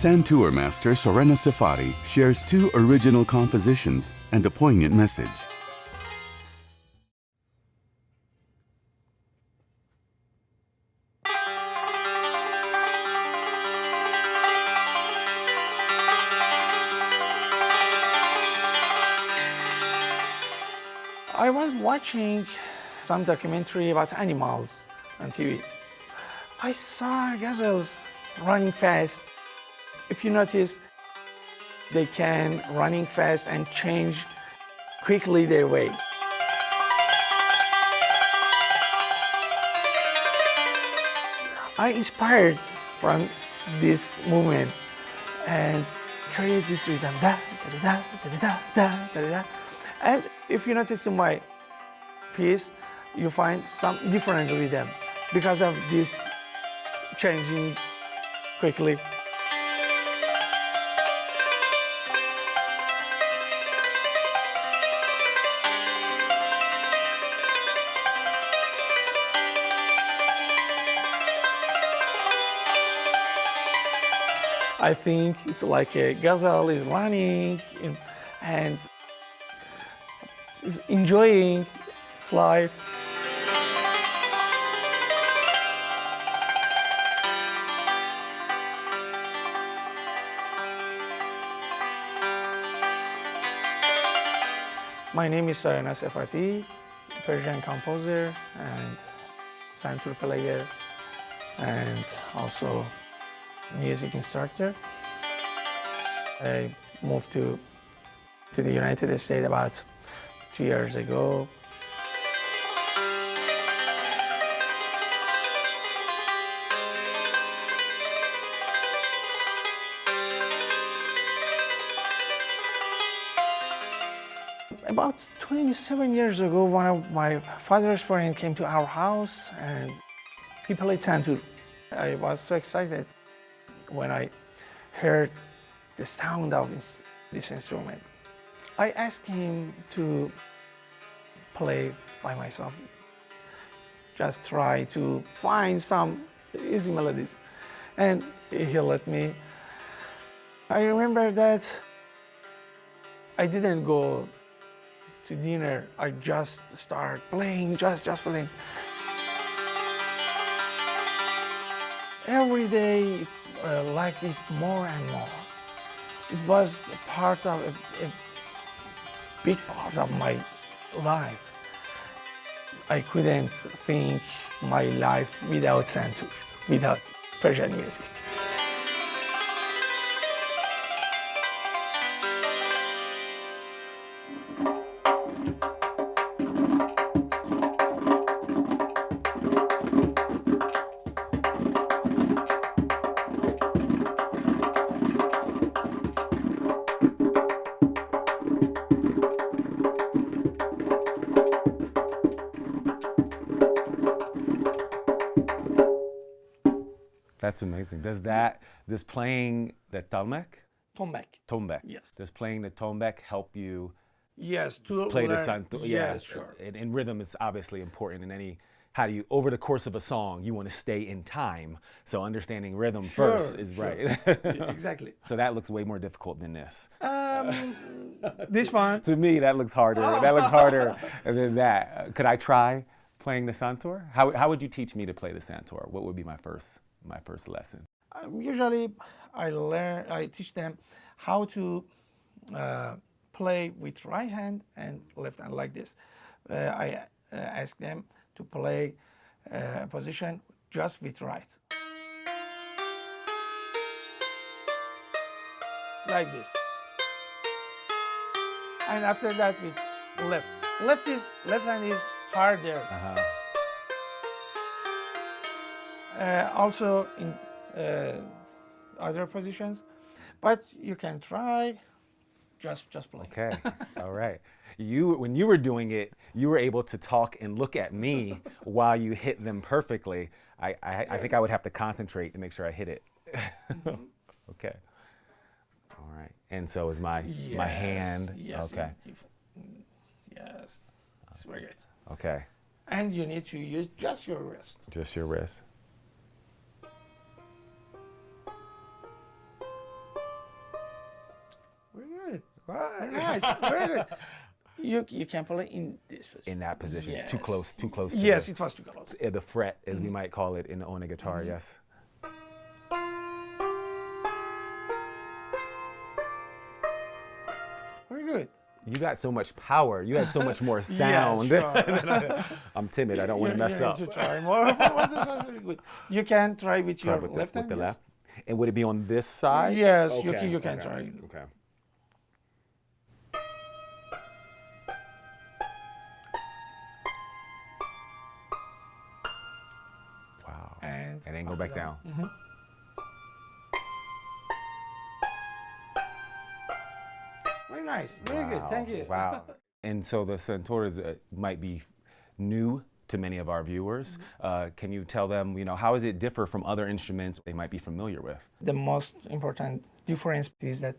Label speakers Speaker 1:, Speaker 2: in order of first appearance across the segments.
Speaker 1: Santoor master Sorena Safari shares two original compositions and a poignant message.
Speaker 2: I was watching some documentary about animals on TV. I saw gazelles running fast. If you notice, they can running fast and change quickly their way. I inspired from this movement and create this rhythm. Da, da, da, da, da, da, da, da. And if you notice in my piece, you find some different rhythm because of this changing quickly. I think it's like a gazelle is running and is enjoying its life. My name is Sorena Safari, Persian composer and santur player and also music instructor. I moved to the United States about 2 years ago. About 27 years ago, one of my father's friends came to our house and he played santur. I was so excited when I heard the sound of this instrument. I asked him to play by myself, just try to find some easy melodies. And he let me. I remember that I didn't go to dinner. I just started playing, just playing. Every day, liked it more and more. It was a big part of my life. I couldn't think my life without santur, without Persian music.
Speaker 3: That's amazing. Does this playing the tombak?
Speaker 2: Tombak. Yes.
Speaker 3: Does playing the tombak help you
Speaker 2: Yes, to
Speaker 3: play the
Speaker 2: learn.
Speaker 3: santur?
Speaker 2: Yes, sure.
Speaker 3: And rhythm is obviously important in any, how do you, over the course of a song, you want to stay in time. So understanding rhythm first is
Speaker 2: Sure.
Speaker 3: right.
Speaker 2: Yeah, exactly.
Speaker 3: So that looks way more difficult than this.
Speaker 2: This one.
Speaker 3: To me, that looks harder. That looks harder than that. Could I try playing the santur? How would you teach me to play the santur? What would be my first lesson?
Speaker 2: Usually, I teach them how to play with right hand and left hand like this. I ask them to play position just with right. Like this. And after that with left. Left hand is harder. Also in other positions, but you can try. Just play.
Speaker 3: Okay, all right. When you were doing it, you were able to talk and look at me while you hit them perfectly. I think I would have to concentrate to make sure I hit it. Okay. All right. And so is my hand.
Speaker 2: Yes.
Speaker 3: Okay.
Speaker 2: Yes. It's very good.
Speaker 3: Okay.
Speaker 2: And you need to use just your wrist.
Speaker 3: Just your wrist.
Speaker 2: good. Very nice. Very good. You can play in this position.
Speaker 3: In that position,
Speaker 2: Yes.
Speaker 3: too close to
Speaker 2: Yes,
Speaker 3: the,
Speaker 2: it was too close.
Speaker 3: the fret, as we might call it on a guitar. Yes.
Speaker 2: Very good.
Speaker 3: You got so much power. You had so much more sound.
Speaker 2: Yes,
Speaker 3: I'm timid. I don't want to mess
Speaker 2: you
Speaker 3: up.
Speaker 2: need to try more. Very good. You can try with
Speaker 3: Try
Speaker 2: your
Speaker 3: with
Speaker 2: left
Speaker 3: the,
Speaker 2: hand.
Speaker 3: with the
Speaker 2: yes?
Speaker 3: left. And would it be on this side?
Speaker 2: Yes,
Speaker 3: Okay,
Speaker 2: you can
Speaker 3: okay,
Speaker 2: try.
Speaker 3: Okay. Wow.
Speaker 2: And
Speaker 3: then go
Speaker 2: up
Speaker 3: back
Speaker 2: to
Speaker 3: down.
Speaker 2: Very nice. Very good. Thank you.
Speaker 3: Wow. And so the Santoras might be new to many of our viewers. Can you tell them, how does it differ from other instruments they might be familiar with?
Speaker 2: The most important difference is that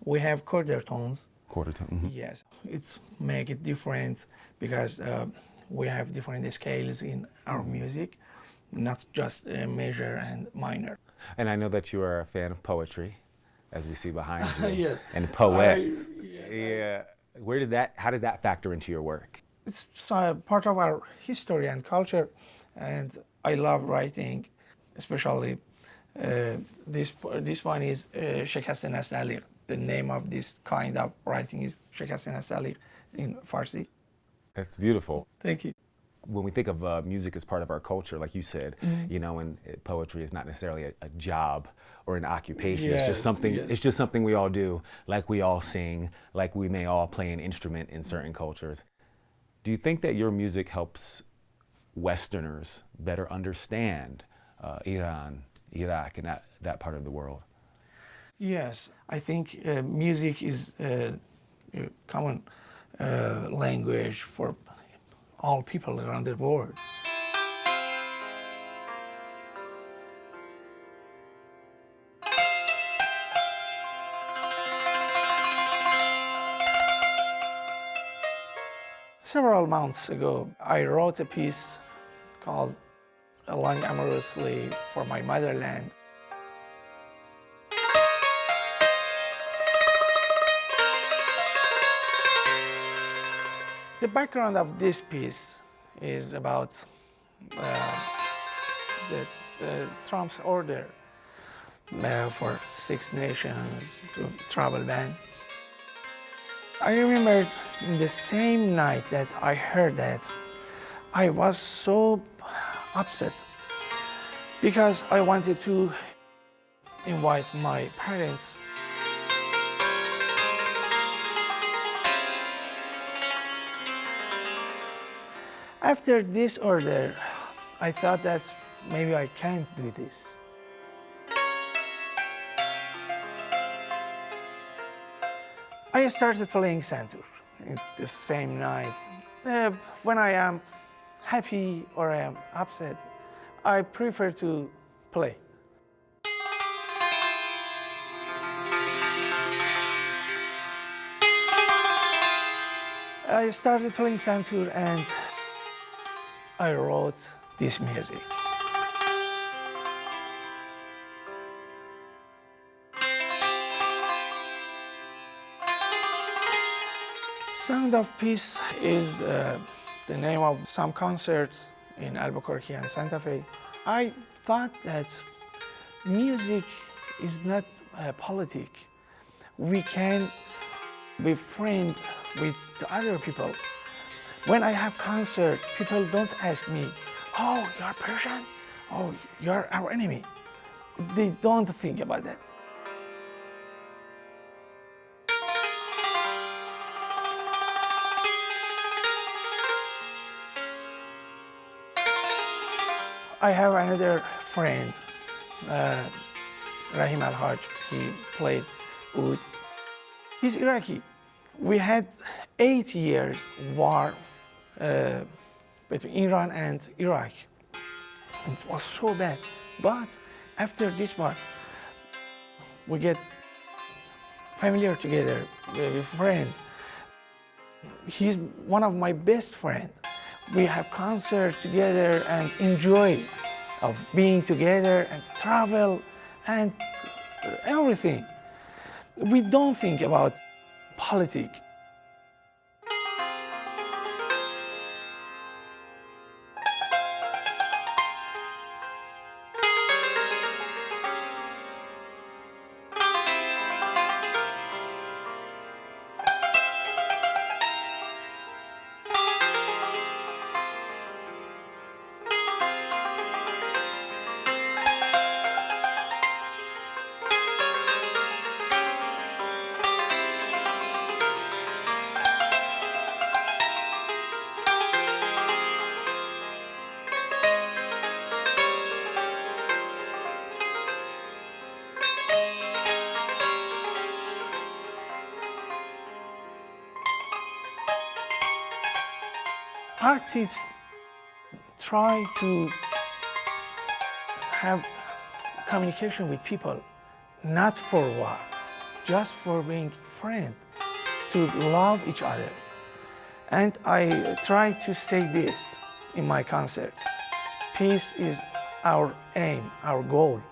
Speaker 2: we have quarter tones.
Speaker 3: Quarter tone.
Speaker 2: Yes, it make it different because we have different scales in our music, not just major and minor.
Speaker 3: And I know that you are a fan of poetry, as we see behind you.
Speaker 2: Yes.
Speaker 3: And poets.
Speaker 2: Yes,
Speaker 3: Yeah. How did that factor into your work?
Speaker 2: It's part of our history and culture, and I love writing, especially this one is شکست نستعلیق. The name of this kind of writing is شکست نستعلیق in Farsi.
Speaker 3: That's beautiful.
Speaker 2: Thank you.
Speaker 3: When we think of music as part of our culture, like you said, and poetry is not necessarily a job or an occupation. It's just
Speaker 2: Yes,
Speaker 3: something.
Speaker 2: yes.
Speaker 3: It's just something we all do, like we all sing, like we may all play an instrument in certain cultures. Do you think that your music helps Westerners better understand Iran, Iraq, and that part of the world?
Speaker 2: Yes, I think music is a common language for all people around the world. Several months ago, I wrote a piece called Along Amorously for My Motherland. The background of this piece is about the Trump's order for 6 nations to travel ban. I remember the same night that I heard that, I was so upset because I wanted to invite my parents. After this order, I thought that maybe I can't do this. I started playing santur the same night. When I am happy or I am upset, I prefer to play. I started playing santur and I wrote this music. Sound of Peace is the name of some concerts in Albuquerque and Santa Fe. I thought that music is not politic. We can be friends with the other people. When I have concert, people don't ask me, "Oh, you're Persian? Oh, you're our enemy." They don't think about that. I have another friend, Rahim Al-Haj. He plays oud. He's Iraqi. We had 8 years war between Iran and Iraq. It was so bad. But after this war, we get familiar together, we're friends. He's one of my best friends. We have concerts together and enjoy of being together and travel and everything. We don't think about politics. Artists try to have communication with people, not for war, just for being friends, to love each other. And I try to say this in my concert: peace is our aim, our goal.